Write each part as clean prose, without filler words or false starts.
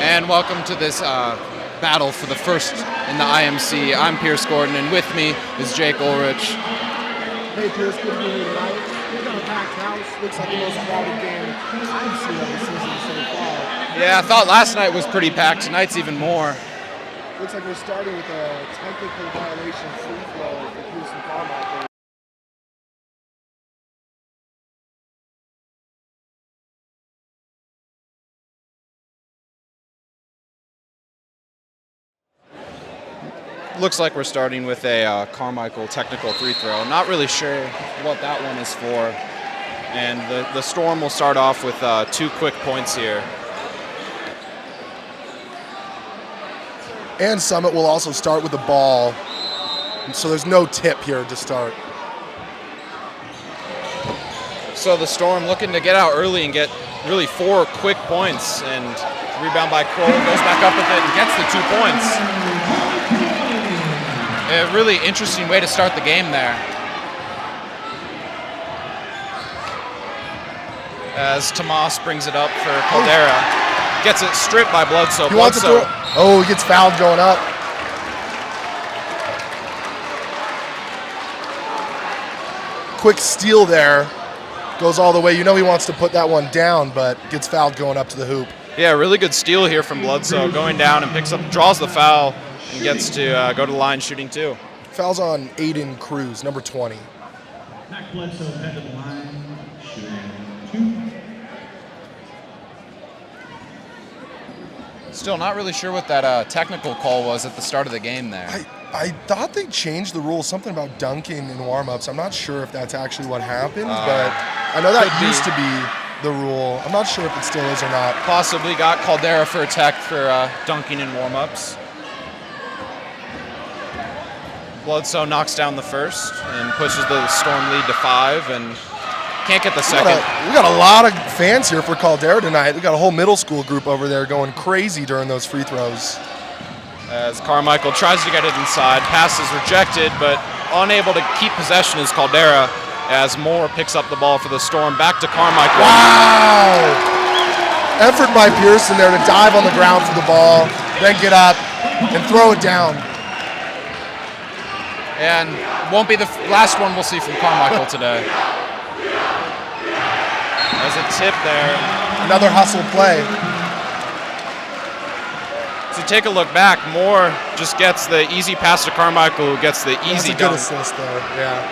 And welcome to this battle for the first in the IMC. I'm Pierce Gordon, and with me is Jake Ulrich. Hey Pierce, good to be here tonight. We've got a packed house. Looks like the most crowded game I've seen of the season so far. Yeah, I thought last night was pretty packed. Tonight's even more. Looks like we're starting with a technical violation free throw for Pearson Carmichael. Looks like we're starting with a Carmichael technical free throw. Not really sure what that one is for. And the Storm will start off with 2 quick points here. And Summit will also start with the ball. So there's no tip here to start. So the Storm looking to get out early and get really 4 quick points. And rebound by Kroll, goes back up with it and gets the 2 points. A really interesting way to start the game there. As Tomas brings it up for Caldera. Gets it stripped by Bledsoe. He gets fouled going up. Quick steal there. Goes all the way. You know he wants to put that one down, but gets fouled going up to the hoop. Yeah, really good steal here from Bledsoe. Going down and draws the foul. And gets to go to the line shooting 2. Fouls on Aiden Cruz, number 20. Mac Bledsoe head to the line, shooting 2. Still not really sure what that technical call was at the start of the game there. I thought they changed the rules, something about dunking in warm-ups. I'm not sure if that's actually what happened, but I know that used to be the rule. I'm not sure if it still is or not. Possibly got Caldera for a tech for dunking in warm-ups. Bledsoe knocks down the first and pushes the Storm lead to 5 and can't get the second. We got a lot of fans here for Caldera tonight. We got a whole middle school group over there going crazy during those free throws. As Carmichael tries to get it inside, pass is rejected, but unable to keep possession is Caldera as Moore picks up the ball for the Storm. Back to Carmichael. Wow! Effort by Pearson there to dive on the ground for the ball, then get up and throw it down. And won't be the last one we'll see from Carmichael today. There's a tip there. Another hustle play. So take a look back. Moore just gets the easy pass to Carmichael, who gets the easy dunk. That's a good assist there, yeah.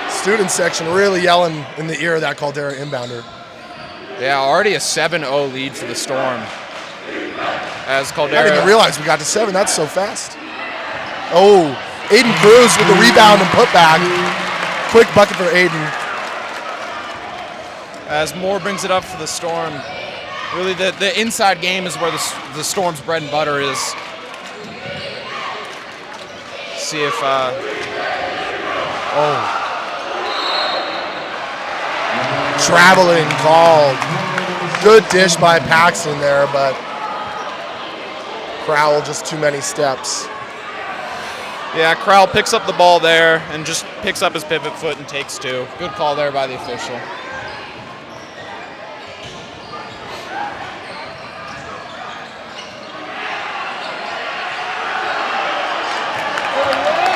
Student section really yelling in the ear of that Caldera inbounder. Yeah, already a 7-0 lead for the Storm. As Caldera... I didn't even realize we got to 7. That's so fast. Oh, Aiden Cruz with the rebound and putback. Quick bucket for Aiden. As Moore brings it up for the Storm. Really, the inside game is where the Storm's bread and butter is. See if... Traveling called. Good dish by Paxton there, but Crowell just too many steps. Yeah, Crowell picks up the ball there and just picks up his pivot foot and takes 2. Good call there by the official.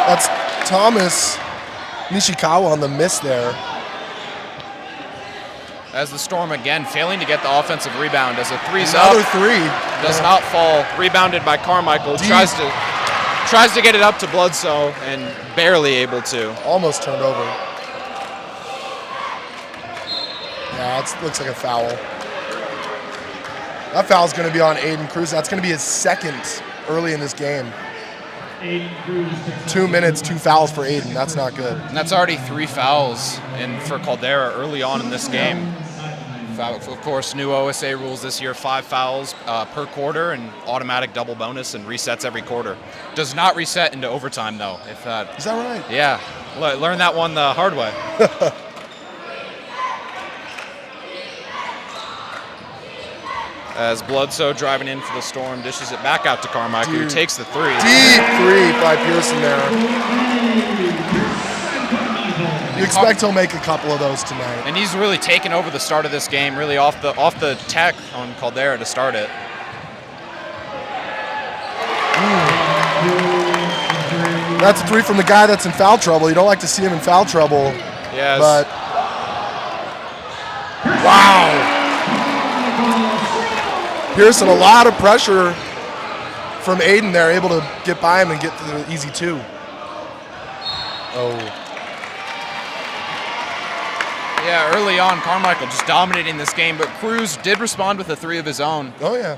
That's Thomas Nishikawa on the miss there. As the Storm again failing to get the offensive rebound as a 3's Another up. 3. Does not fall. Rebounded by Carmichael. Tries to get it up to Bledsoe and barely able to. Almost turned over. Yeah, it looks like a foul. That foul's going to be on Aiden Cruz. That's going to be his second early in this game. 2 minutes, 2 fouls for Aiden. That's not good. And that's already 3 fouls for Caldera early on in this game. Of course, new OSAA rules this year, 5 fouls per quarter and automatic double bonus and resets every quarter. Does not reset into overtime, though. Is that right? Yeah. Learn that one the hard way. As Bledsoe driving in for the Storm, dishes it back out to Carmichael, who takes the 3. Deep 3 by Pearson there. You expect he'll make a couple of those tonight. And he's really taken over the start of this game, really off the tech on Caldera to start it. That's a 3 from the guy that's in foul trouble. You don't like to see him in foul trouble. Yes. But wow. Pearson, a lot of pressure from Aiden there, able to get by him and get to the easy 2. Oh. Yeah, early on, Carmichael just dominating this game, but Cruz did respond with a 3 of his own. Oh, yeah.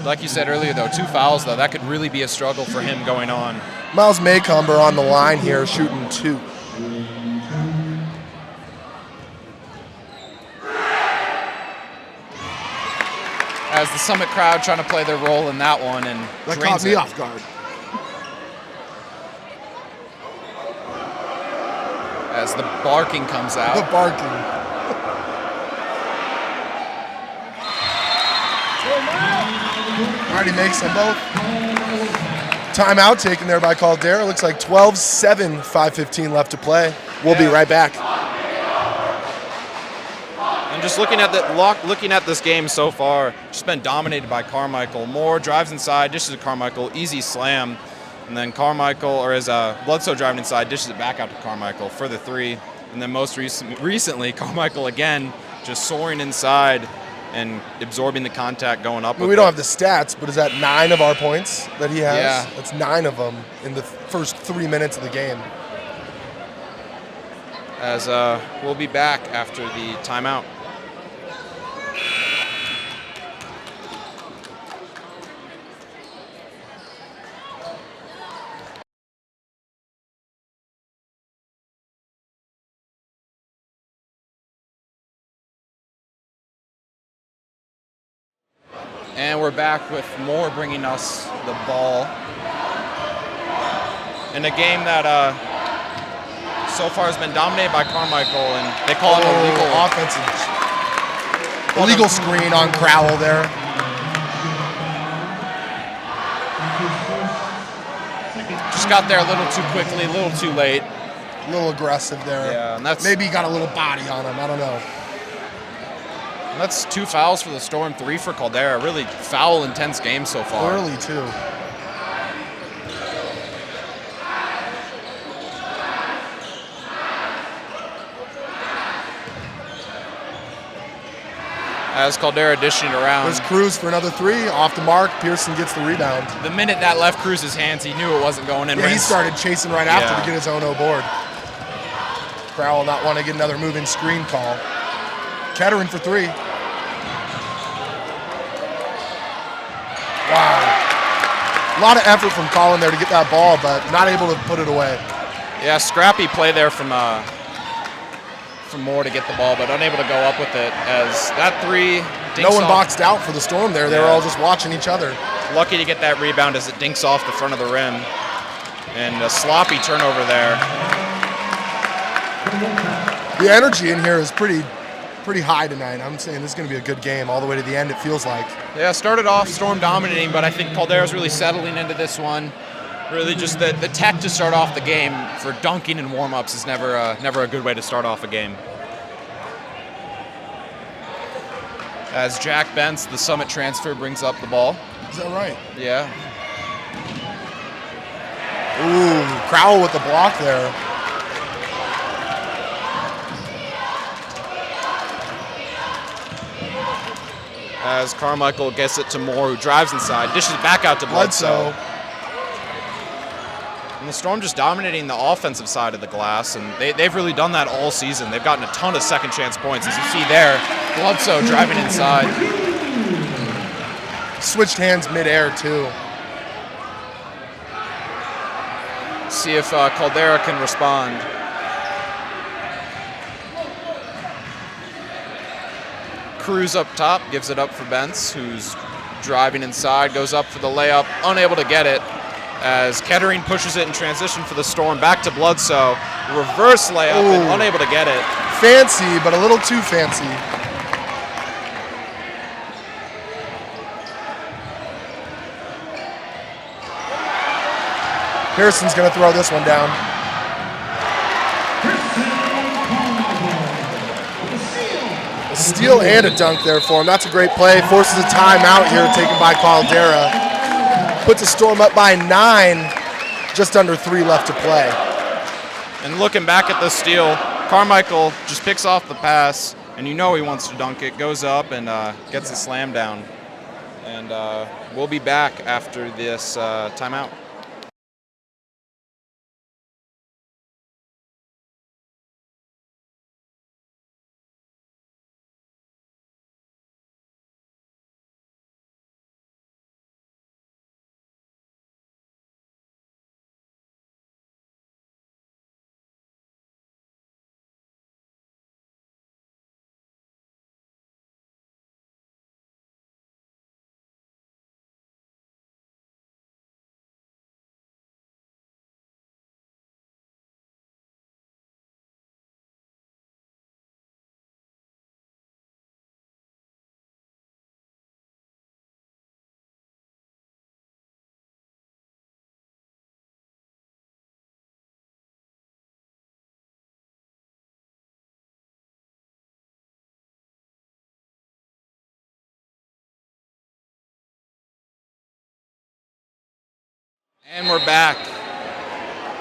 Like you said earlier, though, 2 fouls, though, that could really be a struggle for him going on. Miles Maycomber on the line here, shooting 2. As the Summit crowd trying to play their role in that one, and that caught me off guard. As the barking comes out. The barking. Already makes them both. Timeout taken there by Caldera. Looks like 12-7, 5:15 left to play. We'll be right back. And just looking at this game so far, just been dominated by Carmichael. Moore drives inside, dishes to Carmichael, easy slam. And then Carmichael, or as Bledsoe driving inside, dishes it back out to Carmichael for the 3. And then most recently, Carmichael again just soaring inside and absorbing the contact going up. We don't have the stats, but is that 9 of our points that he has? Yeah. That's 9 of them in the first 3 minutes of the game. As we'll be back after the timeout. And we're back with Moore bringing us the ball in a game that so far has been dominated by Carmichael, and they call it illegal offensive. Illegal screen on Crowell there. Just got there a little too quickly, a little too late. A little aggressive there. Yeah, and that's maybe he got a little body on him. I don't know. That's 2 fouls for the Storm, 3 for Caldera. Really foul, intense game so far. Early, too. As Caldera dishing it around. There's Cruz for another 3. Off the mark. Pearson gets the rebound. The minute that left Cruz's hands, he knew it wasn't going in. Yeah, he started chasing right after to get his own board. Crowell not want to get another moving screen call. Kettering for 3. Wow. A lot of effort from Colin there to get that ball, but not able to put it away. Yeah, scrappy play there from Moore to get the ball, but unable to go up with it. As that 3 dinks no one off. Boxed out for the Storm there. They were all just watching each other. Lucky to get that rebound as it dinks off the front of the rim. And a sloppy turnover there. The energy in here is pretty high tonight. I'm saying this is going to be a good game all the way to the end, it feels like. Yeah, started off Storm dominating, but I think Caldera's really settling into this one. Really just the tech to start off the game for dunking and warm-ups is never a good way to start off a game. As Jack Bentz, the Summit transfer, brings up the ball. Is that right? Yeah. Ooh, Crowell with the block there. As Carmichael gets it to Moore, who drives inside, dishes it back out to Bledsoe. And the Storm just dominating the offensive side of the glass, and they've really done that all season. They've gotten a ton of second chance points. As you see there, Bledsoe driving inside. Switched hands midair, too. See if Caldera can respond. Cruz up top, gives it up for Bentz, who's driving inside, goes up for the layup, unable to get it. As Kettering pushes it in transition for the Storm, back to Bledsoe. Reverse layup and unable to get it. Fancy, but a little too fancy. Pearson's going to throw this one down. steal and a dunk there for him. That's a great play. Forces a timeout here taken by Caldera. Puts a Storm up by 9. Just under 3 left to play. And looking back at the steal, Carmichael just picks off the pass, and you know he wants to dunk it, goes up and gets a slam down. And we'll be back after this timeout. And we're back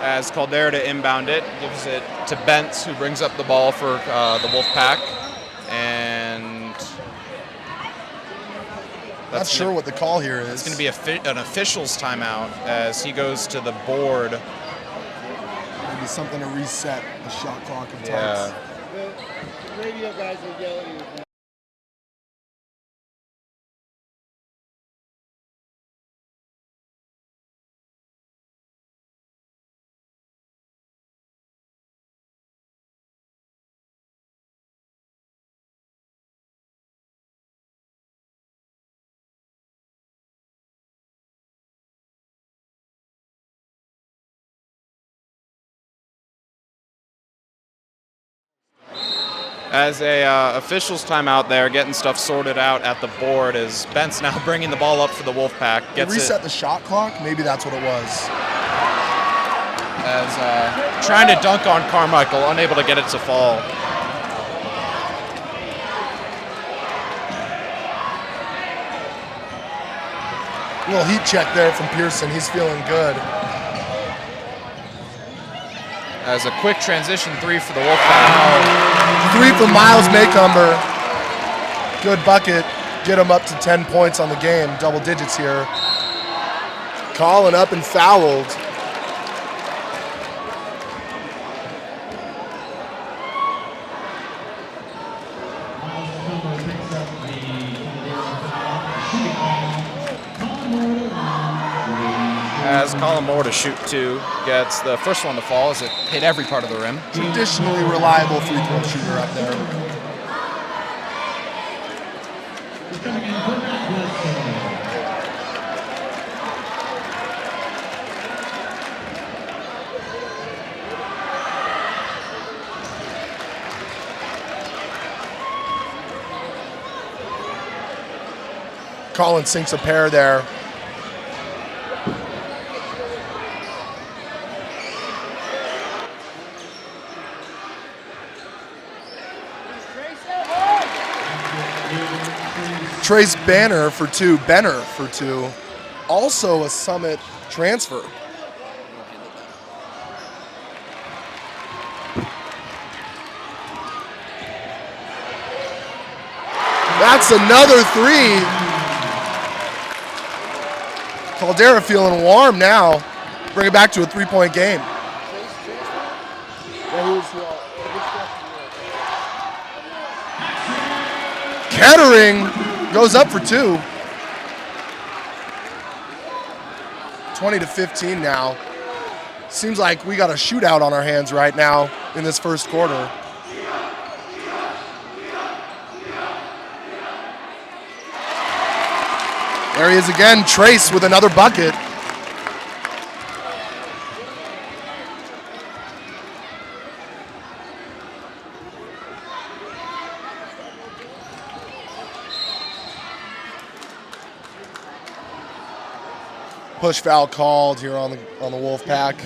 as Caldera to inbound it, gives it to Bentz, who brings up the ball for the Wolfpack. And Not sure what the call here is. It's going to be an official's timeout as he goes to the board. Maybe something to reset the shot clock and Yeah. The radio guys are yelling at you. As a official's timeout there, getting stuff sorted out at the board, is Bentz now bringing the ball up for the Wolfpack. Gets reset the shot clock? Maybe that's what it was. As trying to dunk on Carmichael, unable to get it to fall. A little heat check there from Pearson. He's feeling good. As a quick transition 3 for the Wolfpack. 3 from Miles Maycumber. Good bucket. Get him up to 10 points on the game. Double digits here. Calling up and fouled. As Colin Moore to shoot 2, gets the first one to fall as it hit every part of the rim. Traditionally reliable free throw shooter up there. Colin sinks a pair there. Trace Benner for 2. Also a Summit transfer. That's another 3. Caldera feeling warm now. Bring it back to a 3-point game. Kettering goes up for 2. 20-15 now. Seems like we got a shootout on our hands right now in this first quarter. There he is again, Trace with another bucket. Push foul called here on the Wolfpack.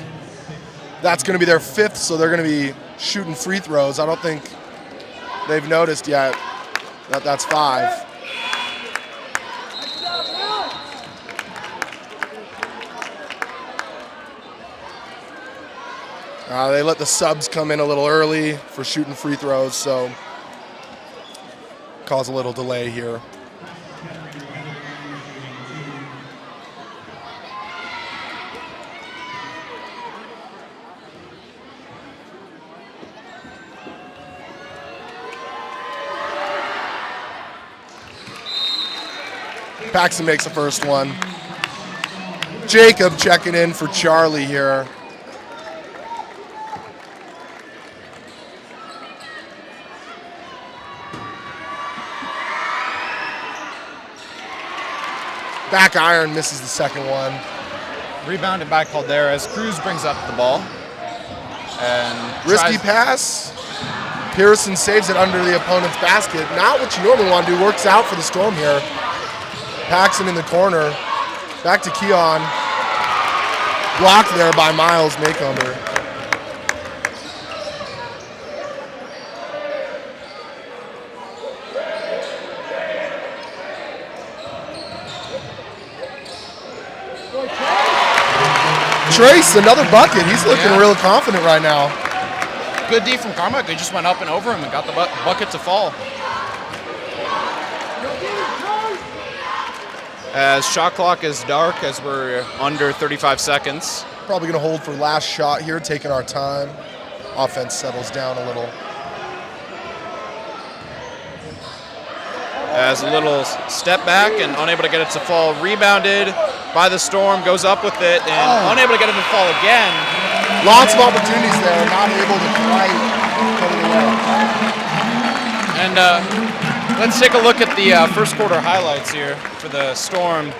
That's going to be their 5th, so they're going to be shooting free throws. I don't think they've noticed yet. That's 5. They let the subs come in a little early for shooting free throws, so cause a little delay here. Paxton makes the first one. Jacob checking in for Charlie here. Back iron misses the second one. Rebounded by Caldera as Cruz brings up the ball. And risky pass. Pearson saves it under the opponent's basket. Not what you normally want to do. Works out for the Storm here. Paxton in the corner. Back to Keon. Blocked there by Miles Maycomber. Trace, another bucket. He's looking real confident right now. Good D from Carmichael. He just went up and over him and got the bucket to fall. As shot clock is dark as we're under 35 seconds. Probably going to hold for last shot here, taking our time. Offense settles down a little. As a little step back and unable to get it to fall. Rebounded by the Storm, goes up with it, and unable to get it to fall again. Lots of opportunities there, not able to quite put it away. And let's take a look at the first quarter highlights here for the Storm.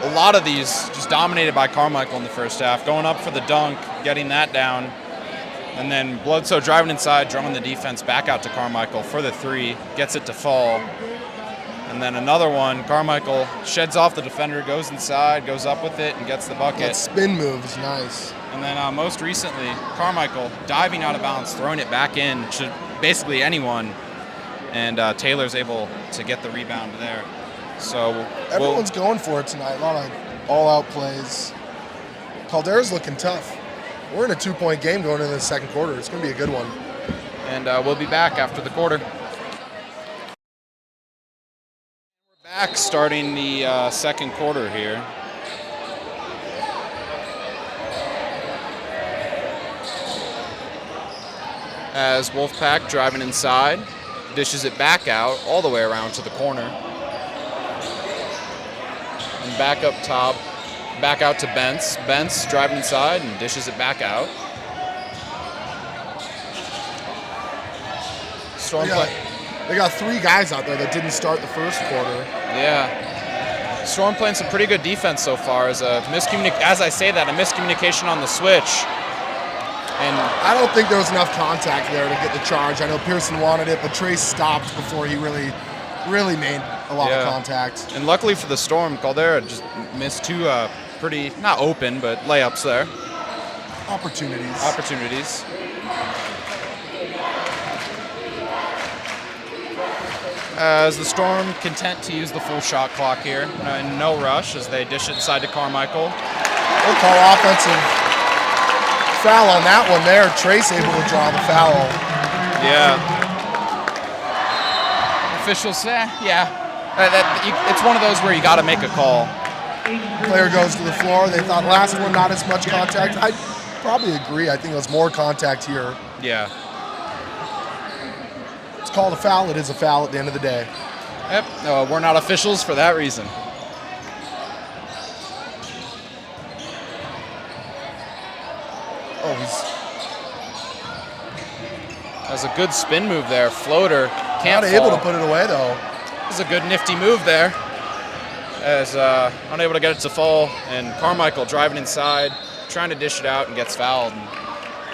A lot of these just dominated by Carmichael in the first half. Going up for the dunk, getting that down. And then Bledsoe driving inside, drumming the defense back out to Carmichael for the 3, gets it to fall. And then another one, Carmichael sheds off the defender, goes inside, goes up with it, and gets the bucket. That spin move is nice. And then most recently, Carmichael diving out of bounds, throwing it back in to basically anyone. And Taylor's able to get the rebound there. So everyone's going for it tonight. A lot of all-out plays. Caldera's looking tough. We're in a 2-point game going into the second quarter. It's going to be a good one. And we'll be back after the quarter. We're back starting the second quarter here. As Wolfpack driving inside, dishes it back out all the way around to the corner. And back up top, back out to Bentz. Bentz driving inside and dishes it back out. Storm play. They got 3 guys out there that didn't start the first quarter. Yeah. Storm playing some pretty good defense so far. As a miscommunication on the switch. And I don't think there was enough contact there to get the charge. I know Pearson wanted it, but Trace stopped before he really made a lot of contact. And luckily for the Storm, Caldera just missed 2 pretty, not open, but layups there. Opportunities. As the Storm content to use the full shot clock here. No rush as they dish it inside to Carmichael. We'll call offensive foul on that one there. Trace able to draw the foul. Yeah. Officials say, it's one of those where you got to make a call. Player goes to the floor. They thought last one not as much contact. I'd probably agree. I think it was more contact here. Yeah. It's called a foul. It is a foul at the end of the day. Yep. No, we're not officials for that reason. That's a good spin move there. Floater. Can't Not able to put it away, though. This is a good nifty move there. As unable to get it to fall. And Carmichael driving inside, trying to dish it out and gets fouled.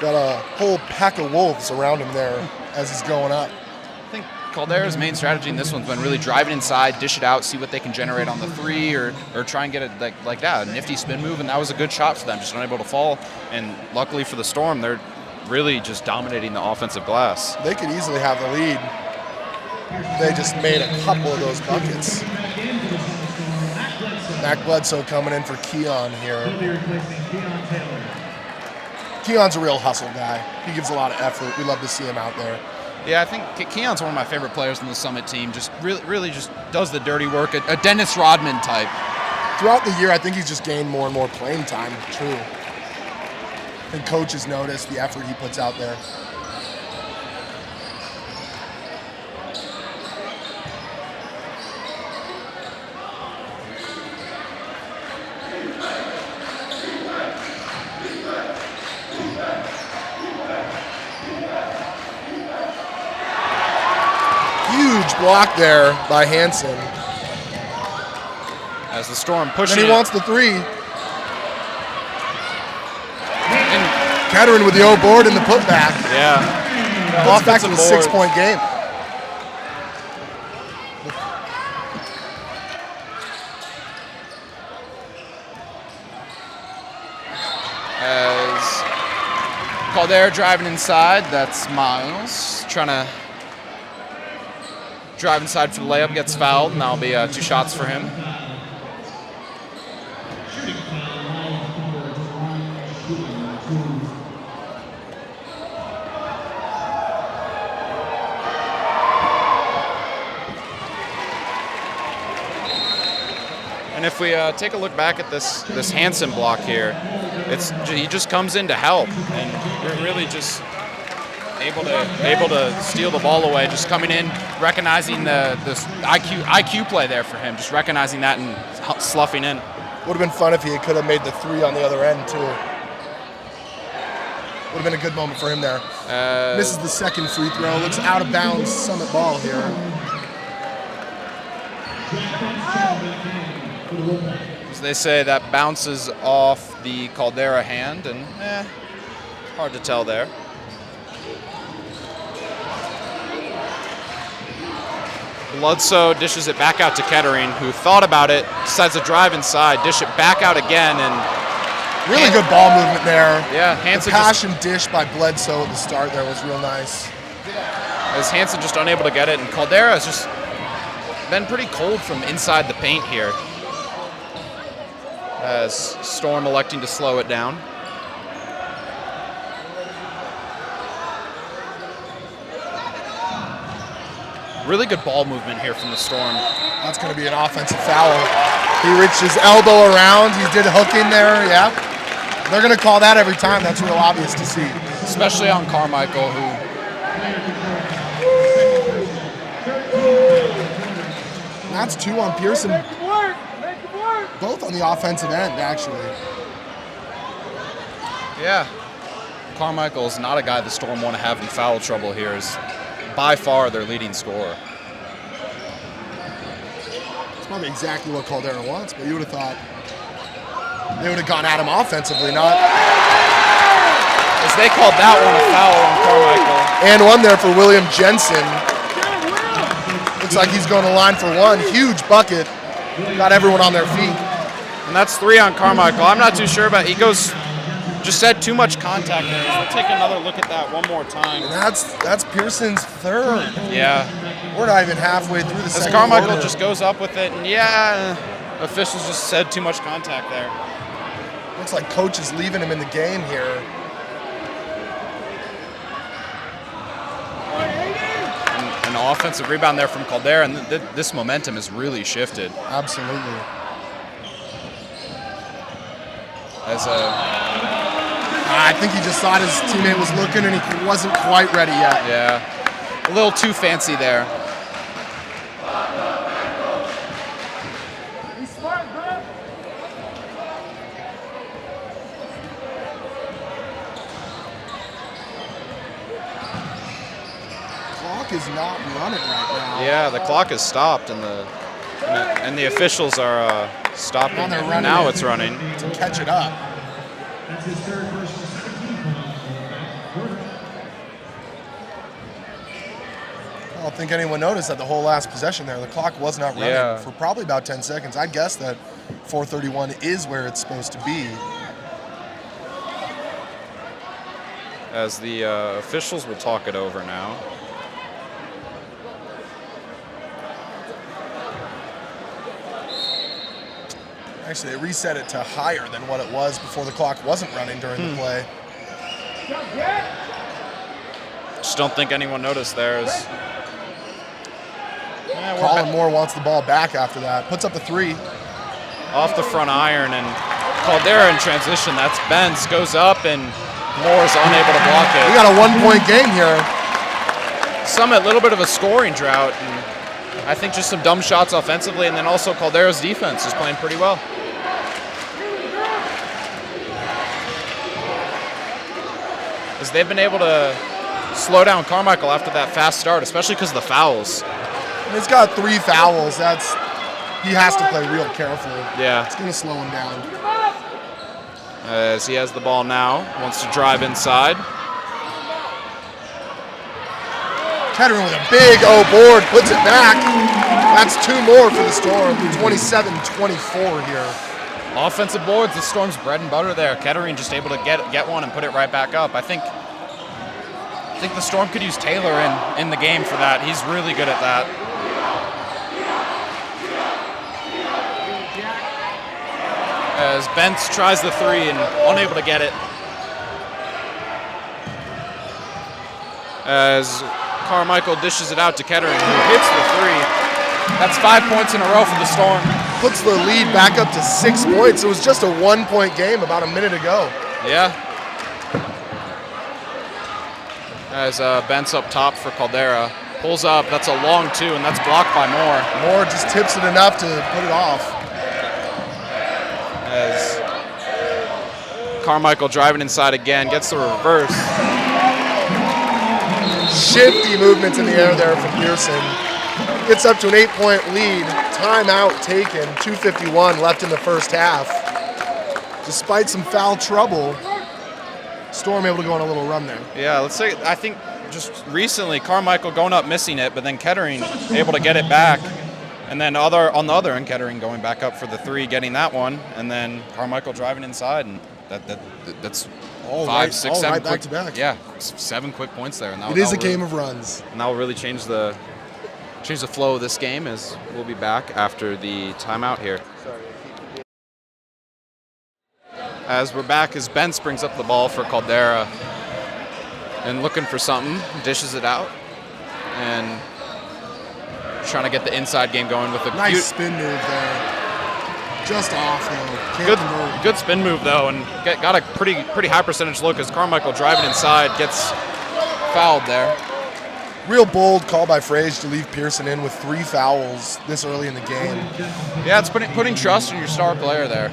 Got a whole pack of wolves around him there as he's going up. I think Caldera's main strategy in this one's been really driving inside, dish it out, see what they can generate on the 3 or try and get it like that. A nifty spin move, and that was a good shot for them, just unable to fall. And luckily for the Storm, they're really just dominating the offensive glass. They could easily have the lead. They just made a couple of those buckets. Mac Bledsoe coming in for Keon here. He'll be replacing Keon Taylor. Keon's a real hustle guy. He gives a lot of effort. We love to see him out there. Yeah, I think Keon's one of my favorite players in the Summit team. Just really just does the dirty work. A Dennis Rodman type. Throughout the year, I think he's just gained more and more playing time. True. I think coaches notice the effort he puts out there. Huge block there by Hansen. As the Storm pushing And he it. wants the three. And Kettering with the O board and the putback. Yeah. Puts back to a some 6-point game. As Caldera driving inside, that's Miles trying to drive inside for the layup, gets fouled, and that'll be 2 shots for him. And if we take a look back at this Hansen block here, he just comes in to help, and we're really just able to steal the ball away. Just coming in, recognizing this IQ play there for him, just recognizing that and sloughing in. Would have been fun if he could have made the three on the other end too. Would have been a good moment for him there. Misses the second free throw. Looks out of bounds. Summit ball here. As they say, that bounces off the Caldera hand, and hard to tell there. Bledsoe dishes it back out to Kettering, who thought about it, decides to drive inside, dish it back out again, and really good ball movement there. Yeah, Hansen the passion dish by Bledsoe at the start there was real nice. As Hansen just unable to get it, and Caldera has just been pretty cold from inside the paint here. As Storm electing to slow it down. Really good ball movement here from the Storm. That's going to be an offensive foul. He reached his elbow around. He did hook in there, yeah. They're going to call that every time. That's real obvious to see. Especially on Carmichael, who... That's 2 on Pearson. Both on the offensive end, actually. Yeah. Carmichael is not a guy the Storm want to have in foul trouble here. Is by far their leading scorer. It's probably exactly what Caldera wants, but you would have thought they would have gone at him offensively, not... As they called that one a foul on Carmichael. And one there for William Jensen. Looks like he's going to line for one. Huge bucket. Got everyone on their feet. And that's 3 on Carmichael. I'm not too sure about it. He goes, just said too much contact there. So we'll take another look at that one more time. And that's Pearson's third. Yeah. We're not even halfway through the As second Carmichael quarter. just goes up with it, and yeah, officials just said too much contact there. Looks like coach is leaving him in the game here. An offensive rebound there from Caldera, and this momentum has really shifted. Absolutely. I think he just thought his teammate was looking and he wasn't quite ready yet. Yeah, a little too fancy there. Clock is not running right now. Yeah, the clock is stopped, and the officials are stopping. Now they're running Now it. it's running. To catch it up. That's his third personal 17 points. I don't think anyone noticed that the whole last possession there. The clock was not running for probably about 10 seconds. I guess that 4:31 is where it's supposed to be. As the officials will talk it over now. Actually, they reset it to higher than what it was before the clock wasn't running during the play. Just don't think anyone noticed there. Colin Moore wants the ball back after that. Puts up the three. Off the front iron, and Caldera in transition. That's Benz. Goes up, and Moore's unable to block it. We got a 1-point game here. Summit, a little bit of a scoring drought, and I think just some dumb shots offensively, and then also Caldera's defense is playing pretty well. As they've been able to slow down Carmichael after that fast start, especially because of the fouls. He's got 3 fouls. He has to play real carefully. Yeah. It's going to slow him down. As he has the ball now, wants to drive inside. Kettering with a big O board, puts it back. That's 2 more for the Storm. 27-24 here. Offensive boards, the Storm's bread and butter there. Kettering just able to get one and put it right back up. I think the Storm could use Taylor in the game for that. He's really good at that. As Bentz tries the 3 and unable to get it. As Carmichael dishes it out to Kettering, who hits the 3. That's 5 points in a row for the Storm. Puts the lead back up to 6 points. It was just a 1-point game about a minute ago. Yeah. As Bentz up top for Caldera. Pulls up, that's a long 2, and that's blocked by Moore. Moore just tips it enough to put it off. As Carmichael driving inside again, gets the reverse. Shifty movements in the air there from Pearson. Gets up to an 8-point lead. Timeout taken. 2:51 left in the first half. Despite some foul trouble, Storm able to go on a little run there. Yeah, let's say, I think just recently Carmichael going up missing it, but then Kettering able to get it back. And then on the other end, Kettering going back up for the 3, getting that one, and then Carmichael driving inside, and that's All 5, right, 6, all 7 right, quick, back to back. Yeah, 7 quick points there, and It is a game of runs. And that will really change the flow of this game. As we'll be back after the timeout here. As we're back, as Bentz brings up the ball for Caldera, and looking for something, dishes it out, and trying to get the inside game going with a Nice spin move there. Just off though. Can't good spin move though, and got a pretty high percentage look as Carmichael driving inside gets fouled there. Real bold call by Frage to leave Pearson in with 3 fouls this early in the game. Yeah, it's putting trust in your star player there.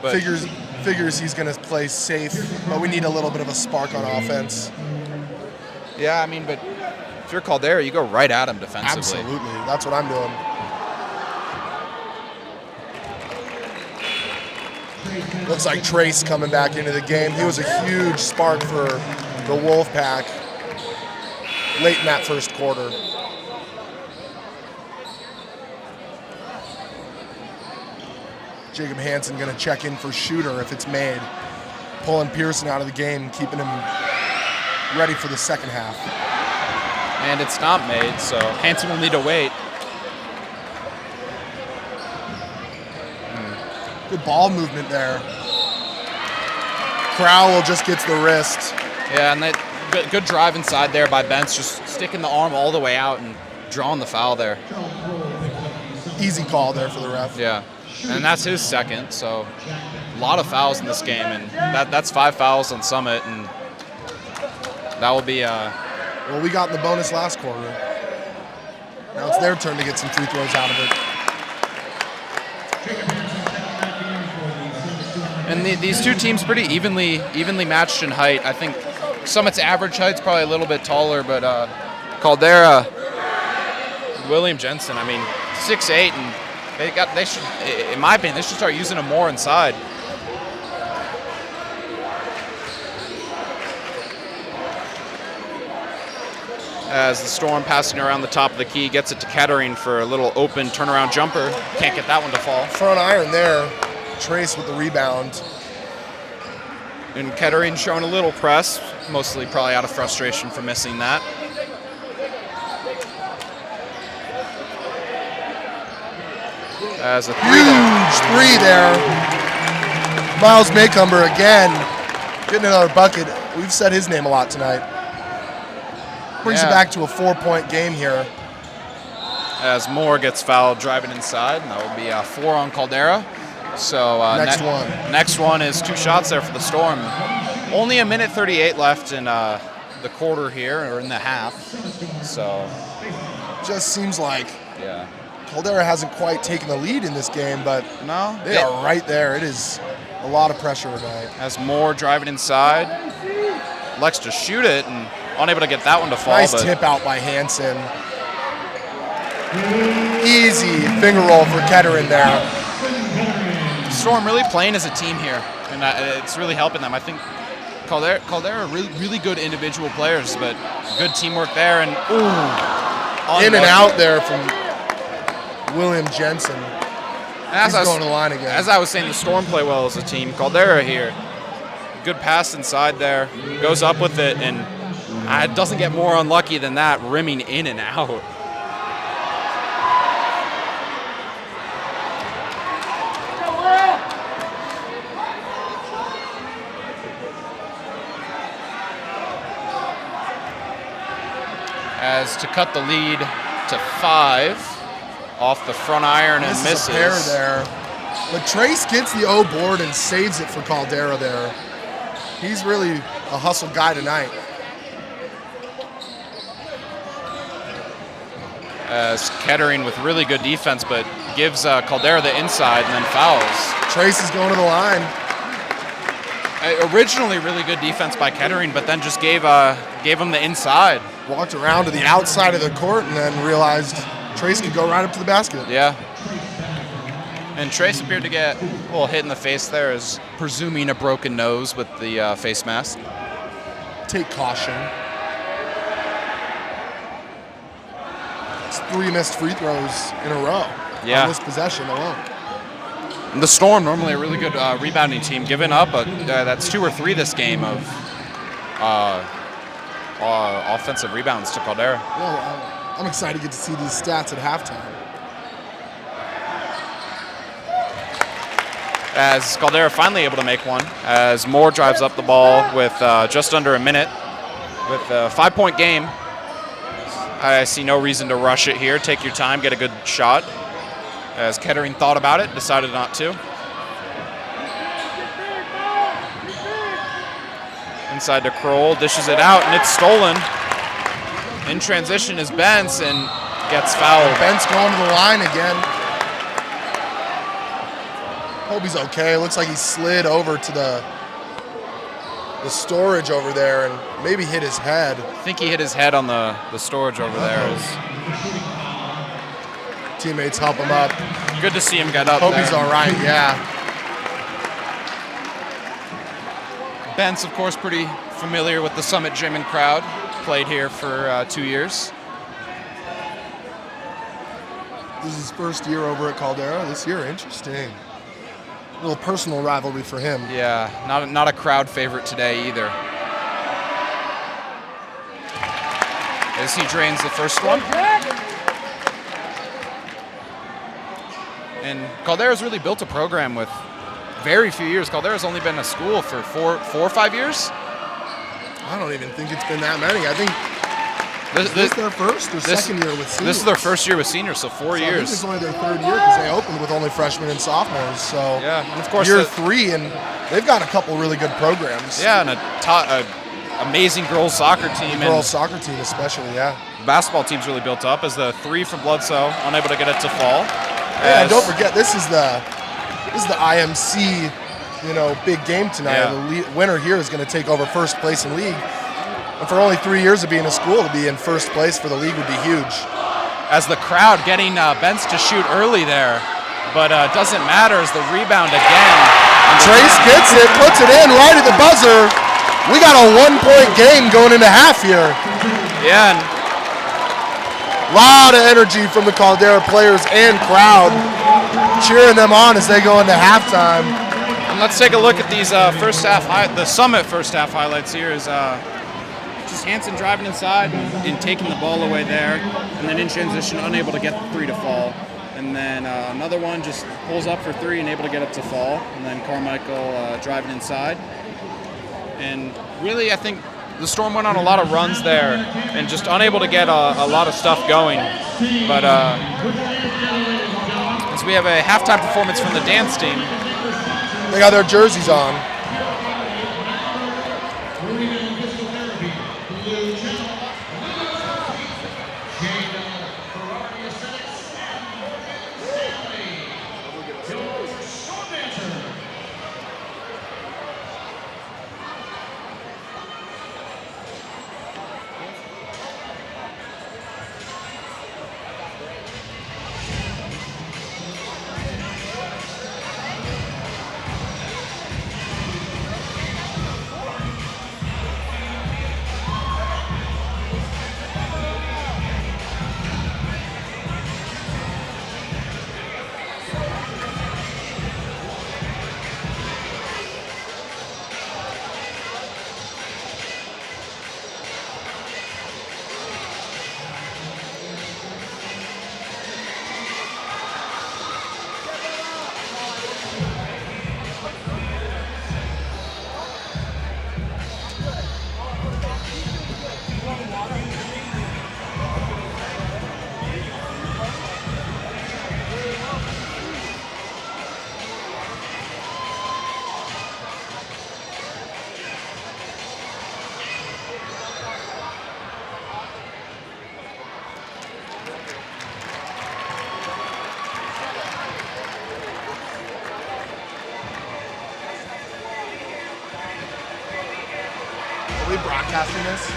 But Figures he's going to play safe, but we need a little bit of a spark on offense. Yeah, I mean, but if you're Caldera, you go right at him defensively. Absolutely. That's what I'm doing. Looks like Trace coming back into the game. He was a huge spark for the Wolfpack late in that first quarter. Jacob Hansen going to check in for shooter if it's made. Pulling Pearson out of the game, keeping him ready for the second half. And it's not made, so Hansen will need to wait. Good ball movement there. Crowell just gets the wrist. Yeah, and that good drive inside there by Bentz, just sticking the arm all the way out and drawing the foul there. Easy call there for the ref. Yeah, and that's his second, so a lot of fouls in this game, and that's 5 fouls on Summit, and that will be well, we got in the bonus last quarter. Now it's their turn to get some free throws out of it. And these two teams pretty evenly matched in height. I think Summit's average height's probably a little bit taller, but Caldera, William Jensen, I mean, 6'8", and they should, in my opinion, they should start using him more inside. As the Storm passing around the top of the key, gets it to Kettering for a little open turnaround jumper. Can't get that one to fall. Front iron there. Trace with the rebound. And Kettering showing a little press, mostly probably out of frustration for missing that. As a Huge three there. Miles Maycumber again getting another bucket. We've said his name a lot tonight. Brings it back to a 4-point game here. As Moore gets fouled driving inside, and that will be 4 on Caldera. So next one is 2 shots there for the Storm. Only a minute 38 left in the quarter here, or in the half. So just seems like Caldera hasn't quite taken the lead in this game, but no, they are right there. It is a lot of pressure tonight. As Moore driving inside, likes to shoot it and unable to get that one to fall. Nice tip out by Hansen. Easy finger roll for Kettering there. Storm really playing as a team here, and it's really helping them. I think Caldera are really good individual players, but good teamwork there. And in and out there from William Jensen. He's going to the line again. As I was saying, the Storm play well as a team. Caldera here, good pass inside there, goes up with it, and it doesn't get more unlucky than that, rimming in and out. As to cut the lead to 5 off the front iron and misses. Is a pair there. But Trace gets the O board and saves it for Caldera there. He's really a hustle guy tonight. As Kettering with really good defense, but gives Caldera the inside and then fouls. Trace is going to the line. Originally really good defense by Kettering, but then just gave him the inside. Walked around to the outside of the court and then realized Trace could go right up to the basket. Yeah. And Trace appeared to get a little hit in the face there, as presuming a broken nose with the face mask. Take caution. It's 3 missed free throws in a row on this possession alone. And the Storm, normally a really good rebounding team, giving up that's 2 or 3 this game of offensive rebounds to Caldera. Well, I'm excited to get to see these stats at halftime. As Caldera finally able to make one, as Moore drives up the ball with just under a minute, with a 5-point game. I see no reason to rush it here. Take your time, get a good shot. As Kettering thought about it, decided not to. Inside to Kroll, dishes it out, and it's stolen. In transition is Bence, and gets fouled. Bence going to the line again. Hope he's okay. Looks like he slid over to the storage over there and maybe hit his head. I think he hit his head on the storage over there. Teammates help him up. Good to see him get up Hope there. he's all right, yeah. Bence, of course, pretty familiar with the Summit Gym and crowd. Played here for 2 years. This is his first year over at Caldera this year. Interesting. A little personal rivalry for him. Yeah, not a crowd favorite today either. As he drains the first one. And Caldera's really built a program with very few years. Caldera's only been a school for four or 5 years. I don't even think it's been that many. I think this is their first or second year with seniors. This is their first year with seniors, so 4 years. I think it's only their 3rd year because they opened with only freshmen and sophomores. So yeah, and of course year 3, and they've got a couple really good programs. Yeah, and a amazing girls soccer team. Girls soccer team especially, yeah. The basketball team's really built up. As the 3 from Bledsoe, unable to get it to fall. Yeah, and don't forget, this is the IMC, big game tonight. Yeah. The winner here is going to take over first place in league. And for only 3 years of being a school, to be in first place for the league would be huge. As the crowd getting Bence to shoot early there, but doesn't matter as the rebound again. Trace gets it, puts it in right at the buzzer. We got a 1-point game going into half here. Yeah. A lot of energy from the Caldera players and crowd, cheering them on as they go into halftime. And let's take a look at these the Summit first half highlights here. Is just Hansen driving inside and taking the ball away there, and then in transition unable to get the 3 to fall, and And then another one just pulls up for three and able to get it to fall. And then Carmichael driving inside. And really, I think the Storm went on a lot of runs there and just unable to get a lot of stuff going. But as we have a halftime performance from the dance team. They got their jerseys on. Are we broadcasting this?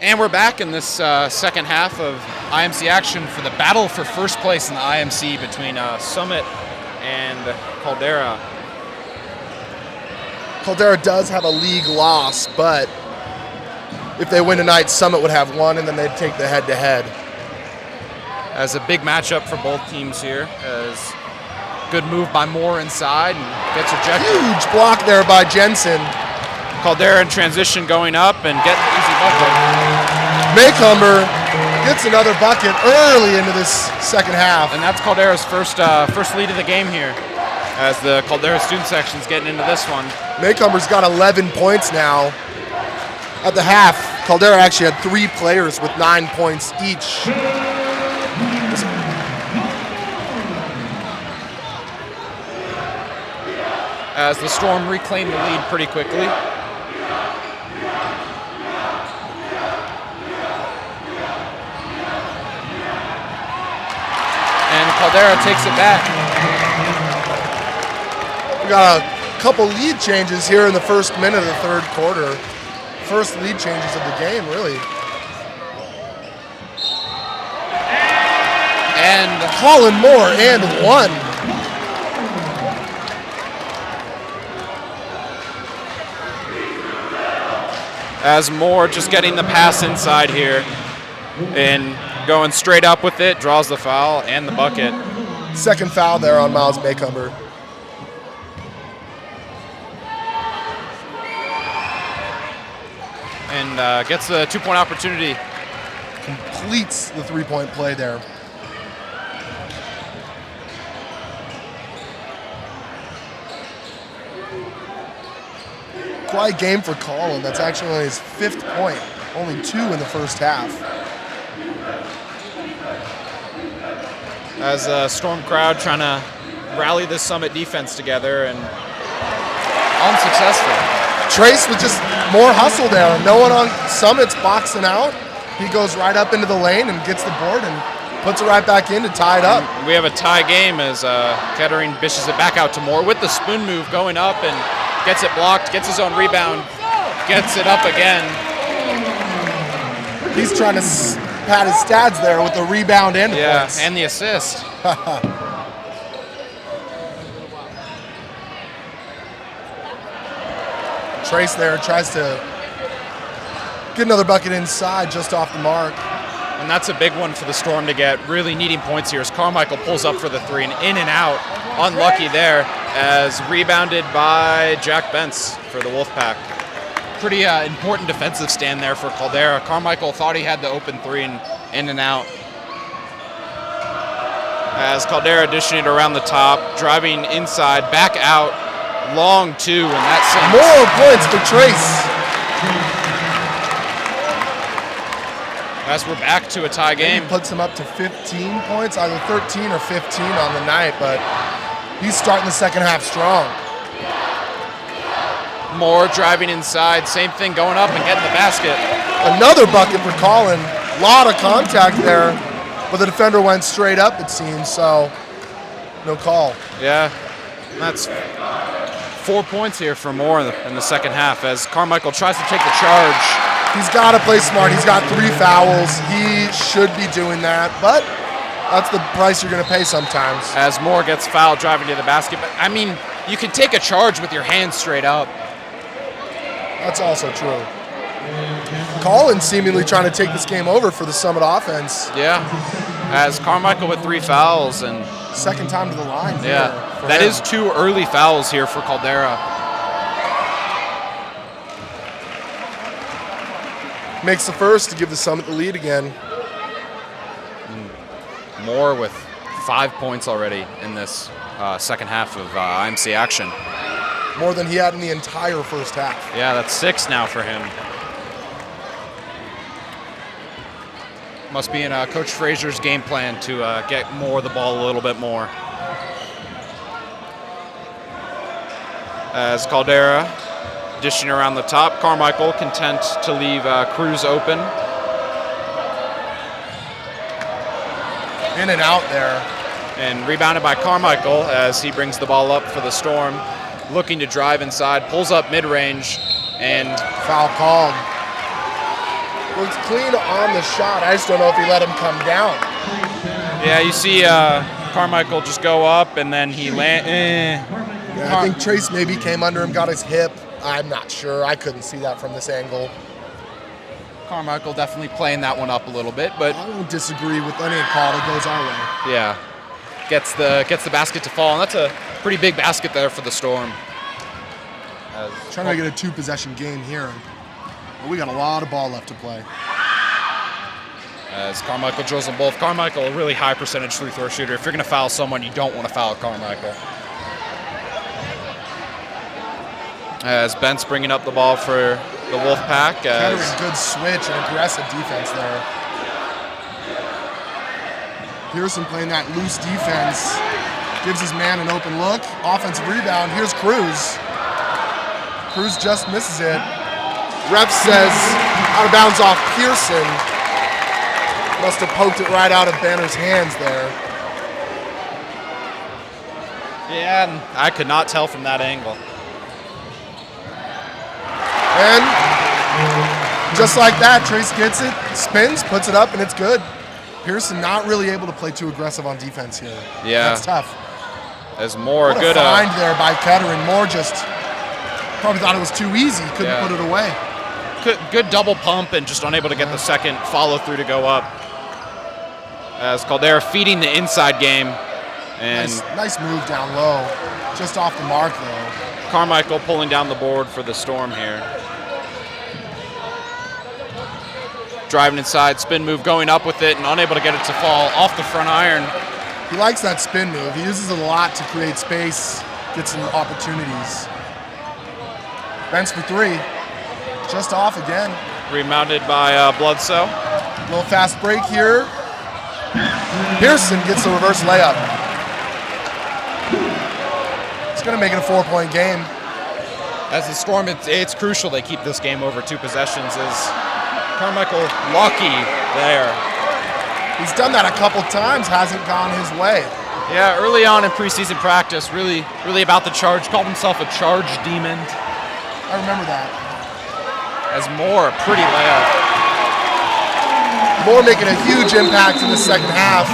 And we're back in this second half of IMC action for the battle for first place in the IMC between Summit and Caldera. Caldera does have a league loss, but if they win tonight, Summit would have one, and then they'd take the head-to-head. As a big matchup for both teams here, as good move by Moore inside and gets ejected. Huge block there by Jensen. Caldera in transition going up and getting an easy bucket. Maycomber gets another bucket early into this second half. And that's Caldera's first lead of the game here, as the Caldera student section's getting into this one. Maycomber's got 11 points now. At the half, Caldera actually had 3 players with 9 points each. As the Storm reclaimed the lead pretty quickly. And Caldera takes it back. We got a couple lead changes here in the first minute of the third quarter. First lead changes of the game, really. And Colin Moore and one. as Moore just getting the pass inside here and going straight up with it, draws the foul and the bucket. Second foul there on Miles Maycomber. And gets a two-point opportunity. Completes the three-point play there. Quiet game for Colin. That's actually only his 5th point. Only 2 in the first half. As a Storm crowd trying to rally this Summit defense together and unsuccessful. Trace with just more hustle there. No one on Summit's boxing out. He goes right up into the lane and gets the board and puts it right back in to tie it up. We have a tie game as Kettering dishes it back out to Moore with the spoon move going up and gets it blocked, gets his own rebound, gets it up again. He's trying to pad his stats there with the rebound and the points. and the assist. Trace there tries to get another bucket inside just off the mark. And that's a big one for the Storm to get, really needing points here as Carmichael pulls up for the three and in and out. Unlucky there as rebounded by Jack Bentz for the Wolfpack. Pretty important defensive stand there for Caldera. Carmichael thought he had the open three and in and out. As Caldera dishing it around the top, driving inside, back out, long two, and that sends. More points for Trace. As we're back to a tie game. Puts him up to 15 points, either 13 or 15 on the night, but he's starting the second half strong. Moore driving inside, same thing, going up and getting the basket. Another bucket for Colin. A lot of contact there, but the defender went straight up, it seems, so no call. Yeah, that's 4 points here for Moore in the second half as Carmichael tries to take the charge. He's got to play smart. He's got 3 fouls. He should be doing that, but that's the price you're going to pay sometimes. As Moore gets fouled driving to the basket. But, I mean, you can take a charge with your hands straight up. That's also true. Colin seemingly trying to take this game over for the Summit offense. Yeah, as Carmichael with 3 fouls. And second time to the line. Yeah, that is 2 early fouls here for Caldera. Makes the first to give the Summit the lead again. And Moore with 5 points already in this second half of IMC action. More than he had in the entire first half. Yeah, that's 6 now for him. Must be in Coach Frazier's game plan to get Moore the ball a little bit more. As Caldera dishing around the top, Carmichael content to leave Cruz open. In and out there. And rebounded by Carmichael as he brings the ball up for the Storm. Looking to drive inside, pulls up mid-range, and foul called. Looks clean on the shot. I just don't know if he let him come down. Yeah, you see Carmichael just go up, and then he land. Yeah, I think Trace maybe came under him, got his hip. I'm not sure. I couldn't see that from this angle. Carmichael definitely playing that one up a little bit, but I don't disagree with any call that goes our way. Yeah, gets the basket to fall, and that's a pretty big basket there for the Storm. Trying to get a 2-possession game here. But we got a lot of ball left to play. As Carmichael drills them both. Carmichael, a really high percentage free throw shooter. If you're going to foul someone, you don't want to foul Carmichael. As Bent's bringing up the ball for the Wolfpack. Kind of a good switch and aggressive defense there. Pearson playing that loose defense. Gives his man an open look. Offensive rebound. Here's Cruz. Cruz just misses it. Ref says out of bounds off Pearson. Must have poked it right out of Banner's hands there. Yeah, and I could not tell from that angle. And just like that, Trace gets it, spins, puts it up, and it's good. Pearson not really able to play too aggressive on defense here. Yeah. That's tough. As Moore, what good a find there by Kettering. Moore just probably thought it was too easy, couldn't put it away. Good double pump and just unable to get the second follow through to go up. As Caldera feeding the inside game. And nice move down low. Just off the mark though. Carmichael pulling down the board for the Storm here. Driving inside, spin move, going up with it and unable to get it to fall off the front iron. He likes that spin move. He uses it a lot to create space, get some opportunities. Bentz for 3. Just off again. Rebounded by Bledsoe. A little fast break here. Pearson gets the reverse layup. It's going to make it a 4-point game. As the Storm, it's crucial they keep this game over 2 possessions. As Carmichael lucky there. He's done that a couple times, hasn't gone his way. Yeah, early on in preseason practice, really about the charge. Called himself a charge demon. I remember that. As Moore, pretty layup. Moore making a huge impact in the second half,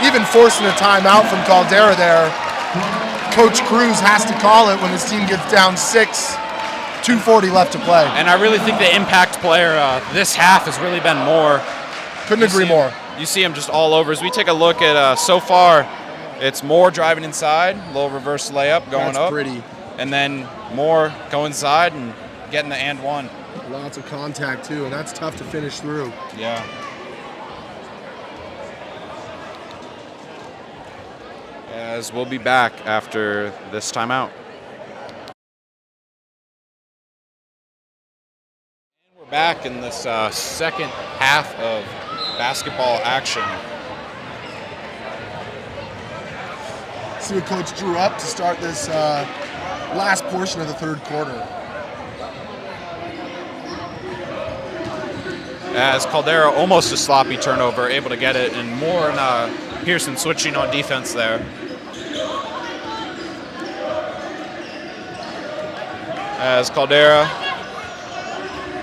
even forcing a timeout from Caldera there. Coach Cruz has to call it when his team gets down 6, 2:40 left to play. And I really think the impact player this half has really been Moore. Couldn't agree more. You see him just all over. As we take a look at so far, it's Moore driving inside, a little reverse layup going That's up. pretty. And then Moore going inside and getting the and one. Lots of contact too, and that's tough to finish through. Yeah. As we'll be back after this timeout. And we're back in this second half of basketball action. See what Coach drew up to start this last portion of the third quarter. As Caldera almost a sloppy turnover, able to get it, and Moore and Pearson switching on defense there. As Caldera,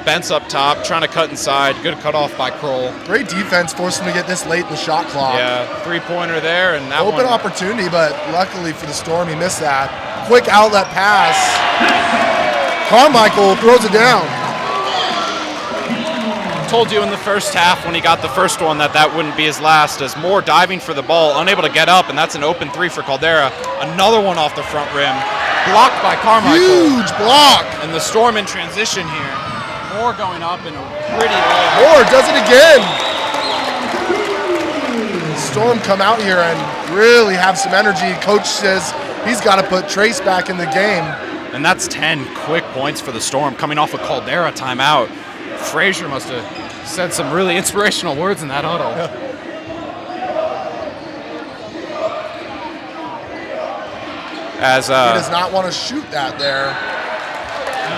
Bent's up top, trying to cut inside. Good cutoff by Kroll. Great defense, forced him to get this late in the shot clock. Yeah, three-pointer there, and that Open one. opportunity, but luckily for the Storm, he missed that. Quick outlet pass. Carmichael throws it down. Told you in the first half when he got the first one that wouldn't be his last, as Moore diving for the ball, unable to get up, and that's an open three for Caldera. Another one off the front rim, blocked by Carmichael. Huge block. And the Storm in transition here. Moore going up in a pretty low. Moore does it again. Storm come out here and really have some energy. Coach says he's got to put Trace back in the game. And that's 10 quick points for the Storm coming off a Caldera timeout. Frazier must have said some really inspirational words in that huddle. As he does not want to shoot that there.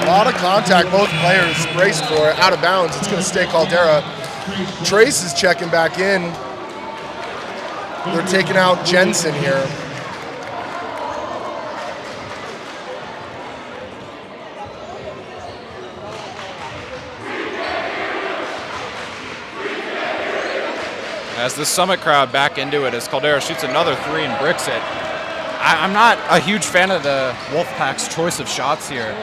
A lot of contact, both players braced for it, out of bounds. It's going to stay Caldera. Trace is checking back in. They're taking out Jensen here. as the Summit crowd back into it as Caldera shoots another three and bricks it. I'm not a huge fan of the Wolfpack's choice of shots here.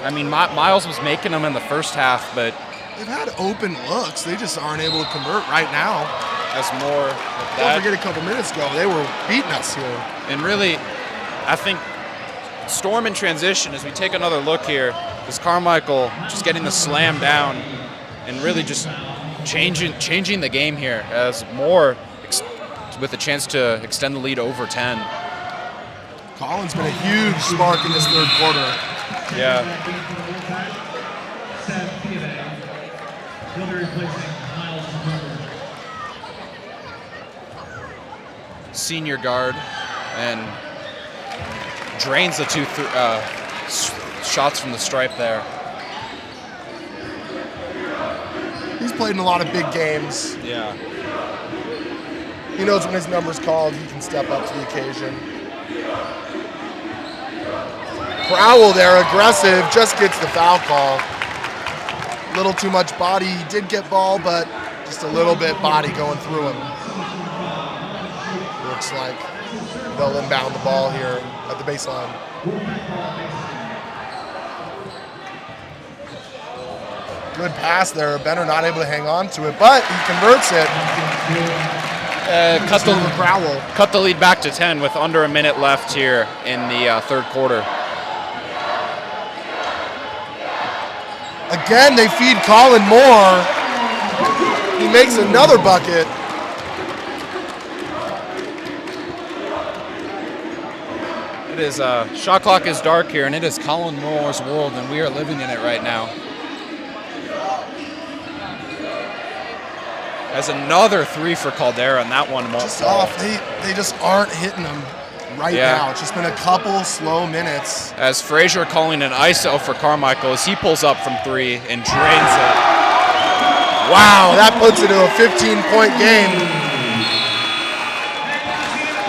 I mean, Miles was making them in the first half, but they've had open looks. They just aren't able to convert right now. as more of that. Don't forget a couple minutes ago, they were beating us here. And really, I think Storm in transition, as we take another look here, is Carmichael just getting the slam down and really just changing the game here as Moore with a chance to extend the lead over 10. Colin's been a huge spark in this third quarter. Yeah. Senior guard and drains the two shots from the stripe there. He's played in a lot of big games. Yeah. He knows when his number's called, he can step up to the occasion. Crowell there, aggressive, just gets the foul call. A little too much body. He did get ball, but just a little bit body going through him. Looks like they'll inbound the ball here at the baseline. Good pass there. Benner not able to hang on to it, but he converts it. Cut the lead back to 10 with under a minute left here in the third quarter. Again, they feed Colin Moore. He makes another bucket. It is shot clock is dark here, and it is Colin Moore's world, and we are living in it right now. As another three for Caldera, and that one won't Just fall. off. They just aren't hitting them right now. It's just been a couple slow minutes. As Frazier calling an ISO for Carmichael as he pulls up from three and drains it. Wow, that puts it to a 15-point game.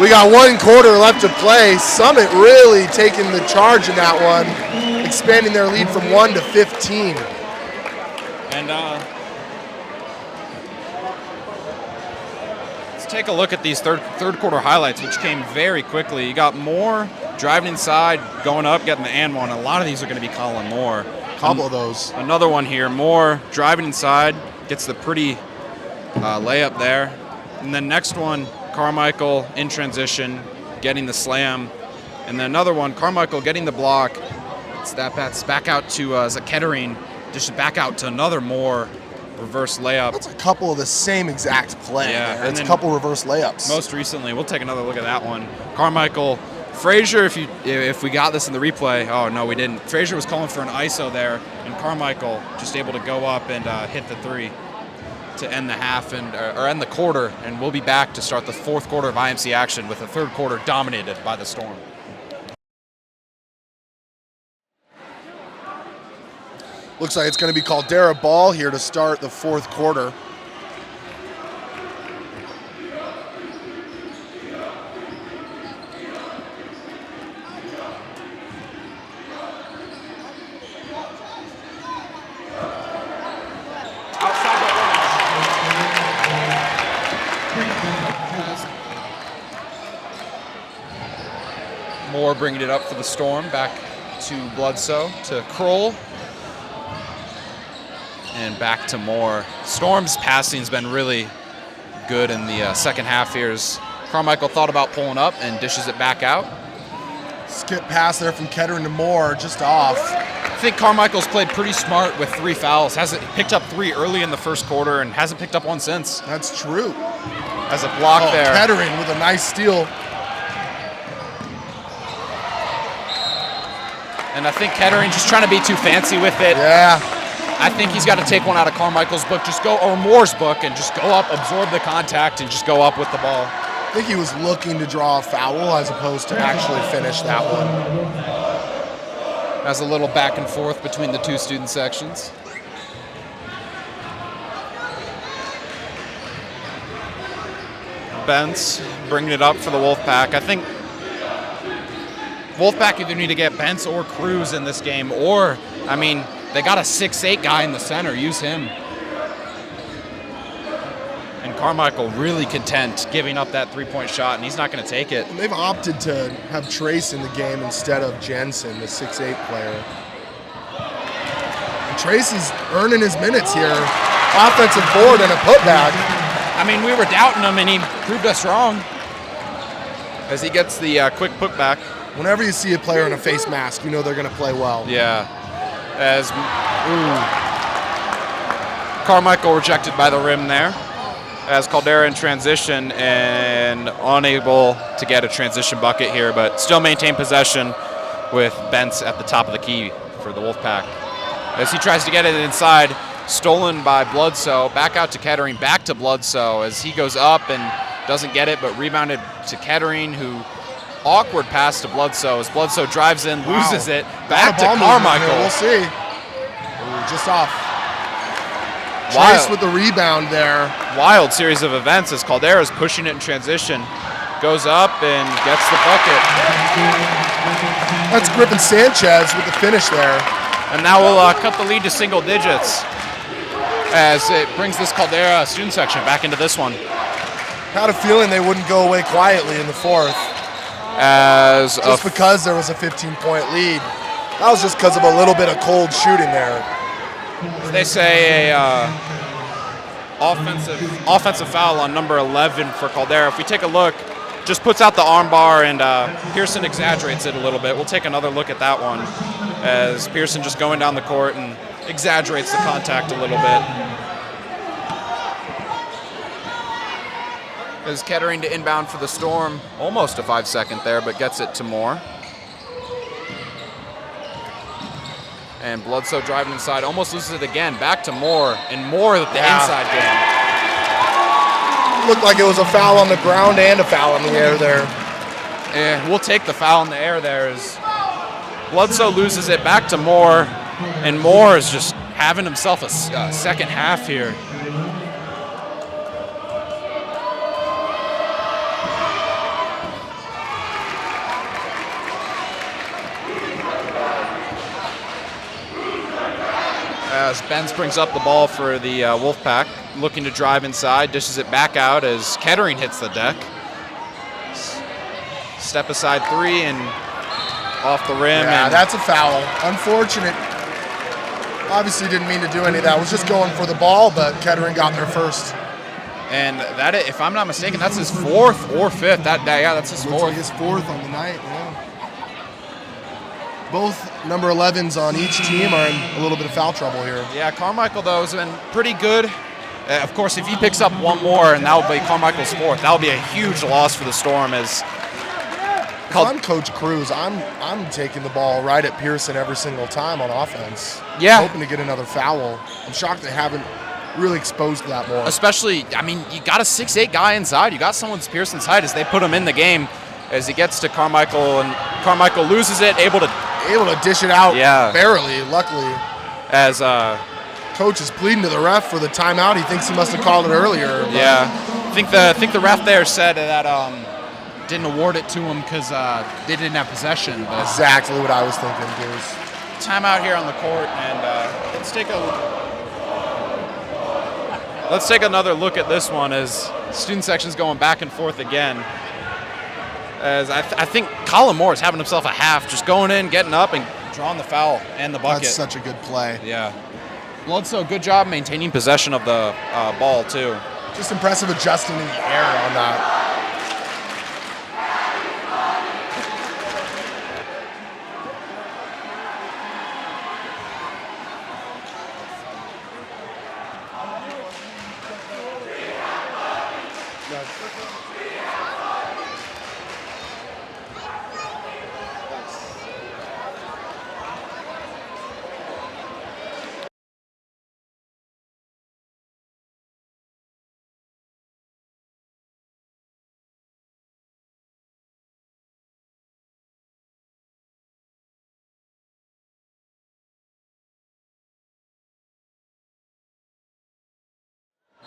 We got 1 quarter left to play. Summit really taking the charge in that one, expanding their lead from 1 to 15. And take a look at these third quarter highlights, which came very quickly. You got Moore driving inside, going up, getting the and one. A lot of these are going to be Colin Moore. Couple of those. Another one here, Moore driving inside, gets the pretty layup there. And then next one, Carmichael in transition, getting the slam. And then another one, Carmichael getting the block. It's back out to Kettering, just back out to another Moore reverse layup. That's a couple of the same exact play. Yeah, there. and It's a then couple reverse layups. Most recently, we'll take another look at that one. Carmichael, Frazier, if we got this in the replay, oh no, we didn't. Frazier was calling for an ISO there, and Carmichael just able to go up and hit the three to end the half or end the quarter, and we'll be back to start the fourth quarter of IMC action with the third quarter dominated by the Storm. Looks like it's going to be Caldera ball here to start the fourth quarter. Moore bringing it up for the Storm, back to Bledsoe, to Kroll, and back to Moore. Storm's passing's been really good in the second half here. Carmichael thought about pulling up and dishes it back out. Skip pass there from Kettering to Moore, just off. I think Carmichael's played pretty smart with 3 fouls. Hasn't picked up 3 early in the first quarter and hasn't picked up one since. That's true. As a block there. Kettering with a nice steal. And I think Kettering just trying to be too fancy with it. Yeah. I think he's got to take one out of Carmichael's book, or Moore's book, and just go up, absorb the contact, and just go up with the ball. I think he was looking to draw a foul as opposed to actually finish that one. As a little back and forth between the two student sections. Bentz bringing it up for the Wolfpack. I think Wolfpack either need to get Bentz or Cruz in this game, or, I mean, they got a 6'8" guy in the center. Use him. And Carmichael really content giving up that three-point shot, and he's not going to take it. And they've opted to have Trace in the game instead of Jensen, the 6'8" player. And Trace is earning his minutes here. Offensive board and a putback. I mean, we were doubting him, and he proved us wrong. As he gets the quick putback. Whenever you see a player in a face mask, you know they're going to play well. Yeah. Carmichael rejected by the rim there. As Caldera in transition and unable to get a transition bucket here, but still maintain possession with Bentz at the top of the key for the Wolfpack. As he tries to get it inside, stolen by Bledsoe, back out to Kettering, back to Bledsoe as he goes up and doesn't get it, but rebounded to Kettering, who awkward pass to Bledsoe as Bledsoe drives in, loses it, back to Carmichael. We'll see. Ooh, just off. Trace with the rebound there. Wild series of events as Caldera's pushing it in transition. Goes up and gets the bucket. That's Griffin Sanchez with the finish there. And now we'll cut the lead to single digits as it brings this Caldera student section back into this one. Had a feeling they wouldn't go away quietly in the fourth. Just because there was a 15-point lead. That was just because of a little bit of cold shooting there. They say a offensive foul on number 11 for Caldera. If we take a look, just puts out the arm bar, and Pearson exaggerates it a little bit. We'll take another look at that one as Pearson just going down the court and exaggerates the contact a little bit. As Kettering to inbound for the Storm, almost a 5-second there, but gets it to Moore. And Bledsoe driving inside, almost loses it again, back to Moore, and Moore with the inside game. Looked like it was a foul on the ground and a foul in the air there. And we'll take the foul in the air there as Bledsoe loses it back to Moore, and Moore is just having himself a second half here. As Benz brings up the ball for the Wolfpack. looking to drive inside, dishes it back out as Kettering hits the deck. Step aside three and off the rim. Yeah, and that's a foul. Unfortunate. Obviously didn't mean to do any of that. Was just going for the ball, but Kettering got there first. And that, if I'm not mistaken, that's his fourth or fifth. That's his Looks fourth. like his fourth on the night, yeah. Both number 11s on each team are in a little bit of foul trouble here. Yeah, Carmichael, though, has been pretty good. Of course, if he picks up one more, and that will be Carmichael's fourth, that will be a huge loss for the Storm. As If I'm Coach Cruz, I'm taking the ball right at Pearson every single time on offense. Yeah. Hoping to get another foul. I'm shocked they haven't really exposed that more. Especially, I mean, you got a 6'8" guy inside. You got someone that's Pearson's height as they put him in the game as he gets to Carmichael, and Carmichael loses it, able to dish it out barely, luckily. As Coach is pleading to the ref for the timeout. He thinks he must have called it earlier. Yeah, I think the ref there said that didn't award it to him because they didn't have possession. But exactly what I was thinking, Goose. Timeout here on the court, and let's take another look at this one as student section's going back and forth again. As I think Colin Moore is having himself a half, just going in, getting up, and drawing the foul and the bucket. That's such a good play. Yeah. Bledsoe, good job maintaining possession of the ball, too. Just impressive adjusting in the air on that.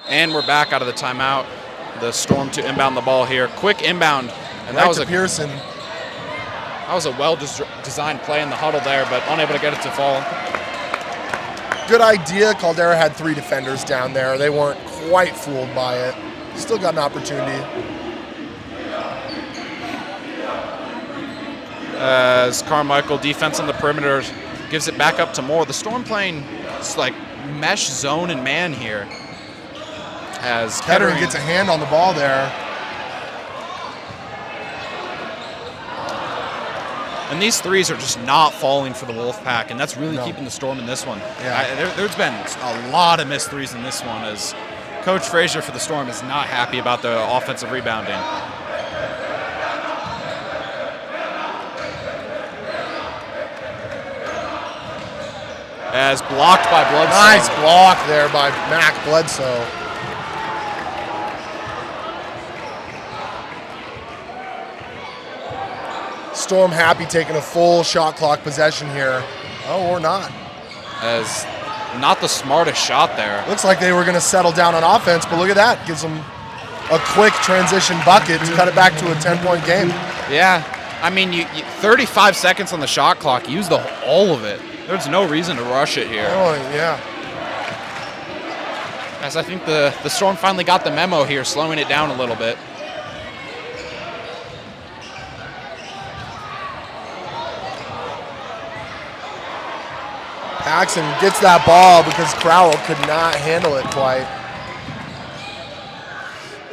And we're back out of the timeout. The Storm to inbound the ball here. Quick inbound. And that was a Pearson. That was a well-designed play in the huddle there, but unable to get it to fall. Good idea. Caldera had 3 defenders down there. They weren't quite fooled by it. Still got an opportunity. As Carmichael, defense on the perimeter, gives it back up to Moore. The Storm playing like mesh zone and man here. As Kettering gets a hand on the ball there. And these threes are just not falling for the Wolfpack, and that's really keeping the Storm in this one. Yeah. There's been a lot of missed threes in this one, as Coach Frazier for the Storm is not happy about the offensive rebounding. As blocked by Bledsoe. Nice block there by Mac Bledsoe. Storm happy taking a full shot clock possession here. Oh, or not. As not the smartest shot there. Looks like they were going to settle down on offense, but look at that. Gives them a quick transition bucket to cut it back to a 10-point game. Yeah. I mean, you 35 seconds on the shot clock. Use all of it. There's no reason to rush it here. Oh, yeah. As I think the Storm finally got the memo here, slowing it down a little bit. Paxson gets that ball because Crowell could not handle it quite.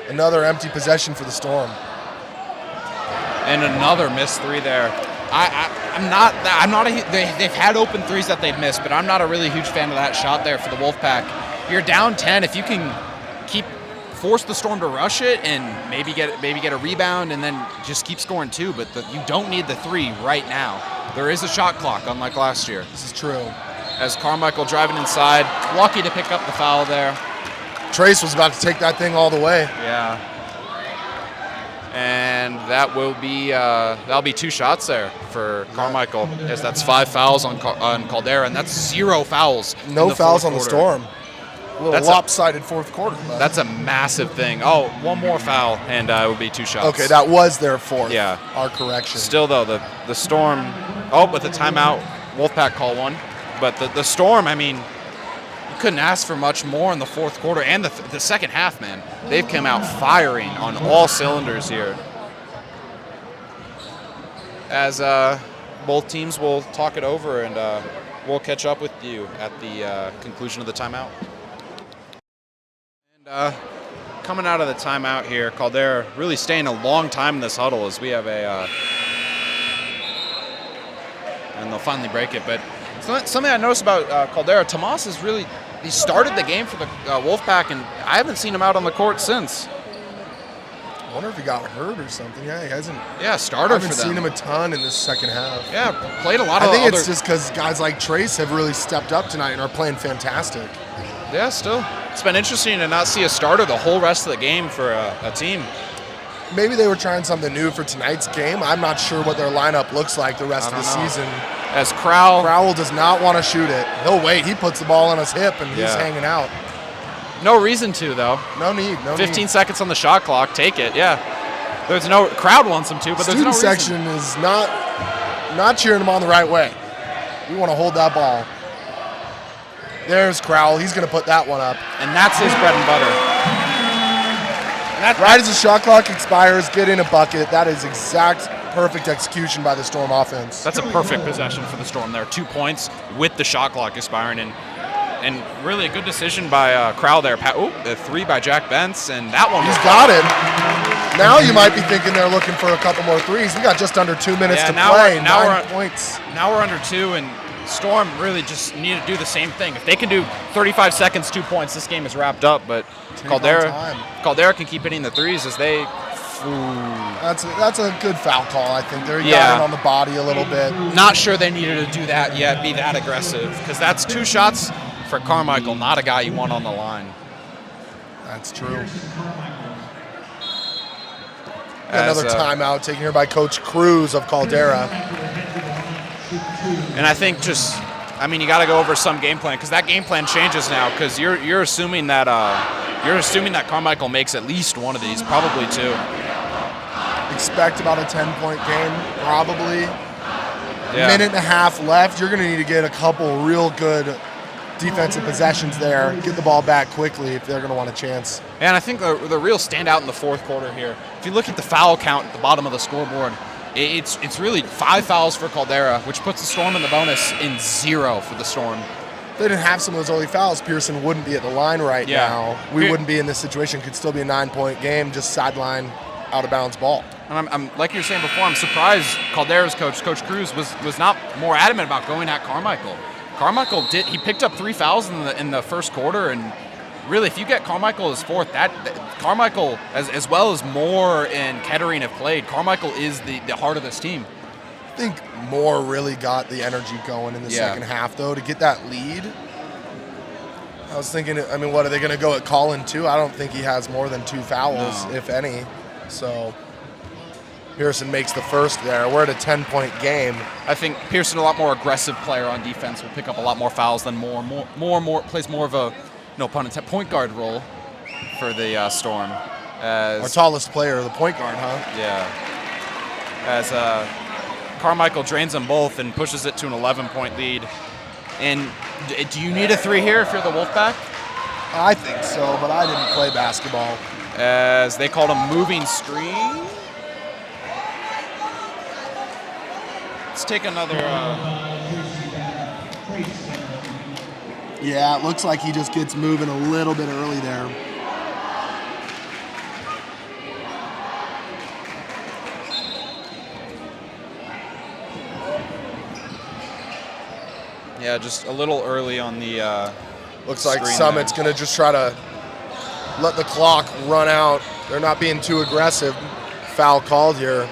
Another empty possession for the Storm. And another missed three there. They've had open threes that they've missed, but I'm not a really huge fan of that shot there for the Wolfpack. You're down 10. If you can force the Storm to rush it and maybe get a rebound and then just keep scoring 2, but you don't need the 3 right now. There is a shot clock, unlike last year. This is true. As Carmichael driving inside, lucky to pick up the foul there. Trace was about to take that thing all the way. Yeah. And that will be that'll be 2 shots there for Carmichael, as that's 5 fouls on Caldera, and that's 0 fouls. No fouls on the Storm. A little That's lopsided fourth quarter. That's a massive thing. Oh, one more foul, and it will be 2 shots. Okay, that was their fourth. Yeah. Our correction. Still, though, the Storm, with the timeout, Wolfpack call one. But the Storm, I mean, couldn't ask for much more in the fourth quarter and the second half, man. They've come out firing on all cylinders here. As both teams will talk it over, and we'll catch up with you at the conclusion of the timeout. And coming out of the timeout here, Caldera really staying a long time in this huddle as we have a and they'll finally break it. But something I noticed about Caldera, Tomas is really, he started the game for the Wolfpack, and I haven't seen him out on the court since. I wonder if he got hurt or something. Yeah, he hasn't. Yeah, starter for them. I haven't seen him a ton in this second half. Yeah, played a lot of I think other. it's just because guys like Trace have really stepped up tonight and are playing fantastic. Yeah, still. It's been interesting to not see a starter the whole rest of the game for a team. Maybe they were trying something new for tonight's game. I'm not sure what their lineup looks like the rest of the season. As Crowell does not want to shoot it. He'll wait. He puts the ball on his hip, and he's hanging out. No reason to, though. No need. 15 seconds on the shot clock. Take it. Yeah. There's no crowd wants him to, but there's no reason. Student section is not cheering him on the right way. We want to hold that ball. There's Crowell. He's going to put that one up. And that's his bread and butter. Right as the shot clock expires, get in a bucket. That is perfect execution by the Storm offense. That's a perfect possession for the Storm there. 2 points with the shot clock expiring, and really a good decision by Crowell there. A three by Jack Bentz, and that one. He's got it. Now you might be thinking they're looking for a couple more threes. We got just under 2 minutes to play. 9 points. Now we're under 2, and Storm really just need to do the same thing. If they can do 35 seconds, 2 points, this game is wrapped up. But Caldera can keep hitting the threes as they. That's a good foul call, I think. They're got it on the body a little bit. Not sure they needed to do that yet, be that aggressive, because that's 2 shots for Carmichael, not a guy you want on the line. That's true. Another timeout taken here by Coach Cruz of Caldera. And I think you got to go over some game plan, because that game plan changes now, because you're assuming that Carmichael makes at least one of these, probably 2. Expect about a 10-point game, probably. Yeah. Minute and a half left. You're going to need to get a couple real good defensive possessions there. Get the ball back quickly if they're going to want a chance. And I think the real standout in the fourth quarter here, if you look at the foul count at the bottom of the scoreboard, it's really 5 fouls for Caldera, which puts the Storm in the bonus in 0 for the Storm. If they didn't have some of those early fouls, Pearson wouldn't be at the line right now. We wouldn't be in this situation. Could still be a 9-point game, just sideline, out-of-bounds ball. And I'm like you were saying before, I'm surprised Caldera's Coach Cruz, was not more adamant about going at Carmichael. Carmichael he picked up 3 fouls in the first quarter, and really, if you get Carmichael as fourth, that Carmichael, as well as Moore and Kettering have played, Carmichael is the heart of this team. I think Moore really got the energy going in the second half, though, to get that lead. I was thinking, what, are they going to go at Colin, too? I don't think he has more than 2 fouls, if any. So Pearson makes the first there. We're at a 10-point game. I think Pearson, a lot more aggressive player on defense, will pick up a lot more fouls than Moore plays more of a, no pun intended, point guard role for the Storm. Our tallest player, the point guard, huh? Yeah. As Carmichael drains them both and pushes it to an 11-point lead. And do you need a 3 here if you're the Wolfpack? I think so, but I didn't play basketball. As they called a moving screen. Let's take another. Yeah, it looks like he just gets moving a little bit early there. Yeah, just a little early on the. Looks like Summit's going to just try to let the clock run out. They're not being too aggressive. Foul called here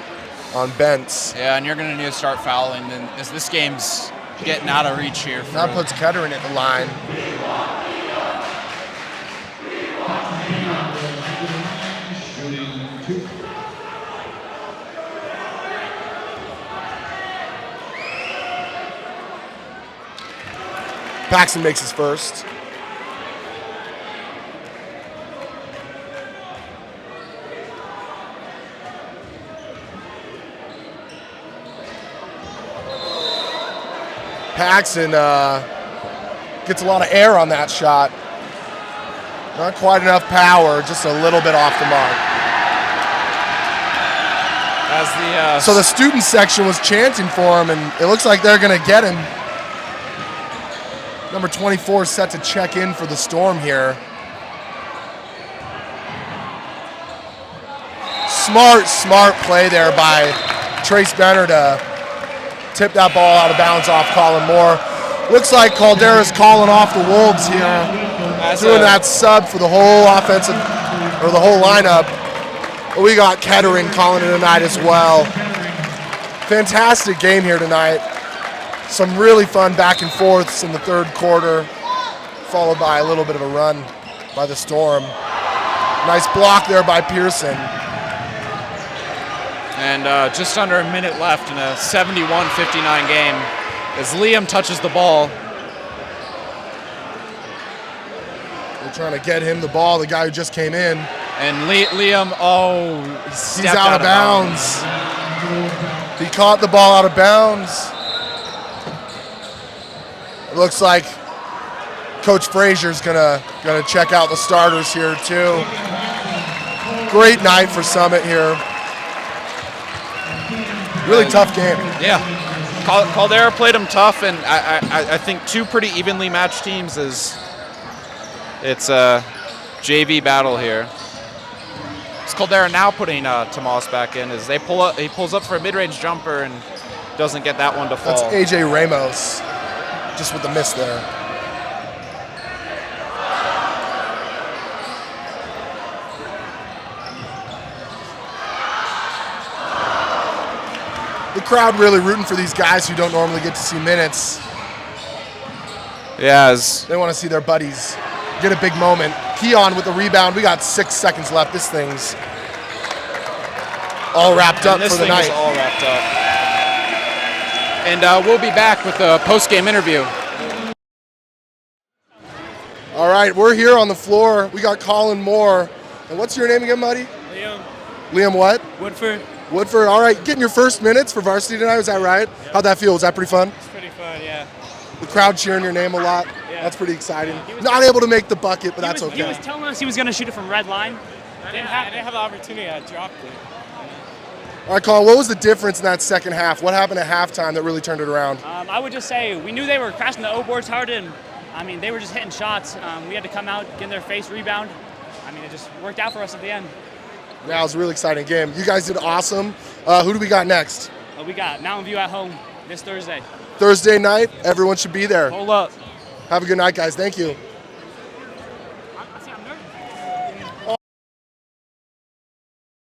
on Bentz. Yeah, and you're going to need to start fouling then, as this game's getting out of reach here. That puts Kettering at the line. Paxton makes his first. Paxton Gets a lot of air on that shot. Not quite enough power, just a little bit off the mark. So the student section was chanting for him, and it looks like they're going to get him. Number 24 is set to check in for the Storm here. Smart play there by Trace Benner to tip that ball out of bounds off Colin Moore. Looks like Caldera's calling off the Wolves here, doing that sub for the whole offensive, or the whole lineup. But we got Kettering calling it tonight as well. Fantastic game here tonight. Some really fun back and forths in the third quarter, followed by a little bit of a run by the Storm. Nice block there by Pearson. And just under a minute left in a 71-59 game as Liam touches the ball. They're trying to get him the ball, the guy who just came in. And Liam, he's out of bounds. He caught the ball out of bounds. It looks like Coach Frazier's gonna check out the starters here too. Great night for Summit here. Really tough game. Yeah, Caldera played them tough, and I think two pretty evenly matched teams. It's a JV battle here. It's Caldera now putting Tomas back in as he pulls up for a mid-range jumper and doesn't get that one to fall. That's AJ Ramos, just with the miss there. The crowd really rooting for these guys who don't normally get to see minutes. Yeah, they want to see their buddies get a big moment. Keon with the rebound. We got 6 seconds left. This thing's all wrapped up for the night. This thing is all wrapped up. And we'll be back with the post-game interview. All right, we're here on the floor. We got Colin Moore. And what's your name again, buddy? Liam. Liam what? Woodford. Woodford, all right. Getting your first minutes for varsity tonight, was that right? Yep. How'd that feel? Was that pretty fun? It's pretty fun, yeah. The crowd cheering your name a lot. Yeah. That's pretty exciting. Not able to make the bucket, but that's okay. He was telling us he was going to shoot it from red line. I didn't have the opportunity. I dropped it. All right, Colin, what was the difference in that second half? What happened at halftime that really turned it around? I would just say we knew they were crashing the O boards hard, and they were just hitting shots. We had to come out, get in their face, rebound. It just worked out for us at the end. Yeah, it was a really exciting game. You guys did awesome. Who do we got next? We got Mountain View at home this Thursday. Thursday night. Everyone should be there. Hold up. Have a good night, guys. Thank you.